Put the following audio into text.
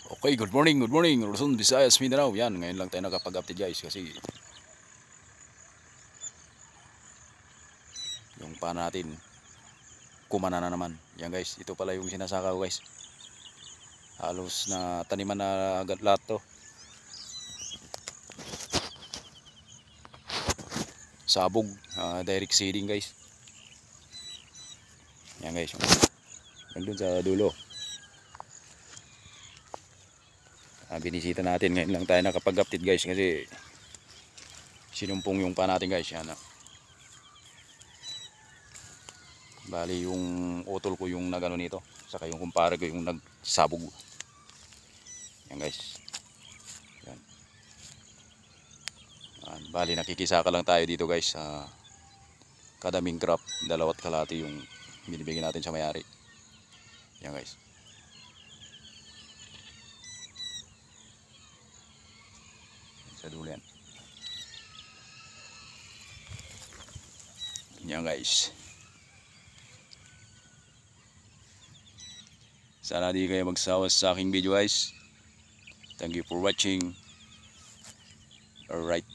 Okay, good morning, Luzon, Visayas, Mindanao. Yan, ngayon lang tayo nakapag-update guys kasi yung paan natin kumana na naman. Yan guys, ito pala yung sinasaka ko guys. Halos na taniman na agad lahat to. Sabog, direct seeding guys. Yan guys, nandun sa dulo. Binisita natin, ngayon lang tayo nakapag-update guys kasi sinumpong yung paan natin guys. Yan. Bali yung utol ko yung nagano nito, saka yung kumpare ko yung nagsabog. Yan guys. Yan. Bali nakikisaka lang tayo dito guys sa kadaming crop, 2 kalahati yung binibigyan natin sa may-ari. Yan guys. Sa dulo yan. Yan guys. Sana di kayo magsawa sa aking video guys. Thank you for watching. Alright.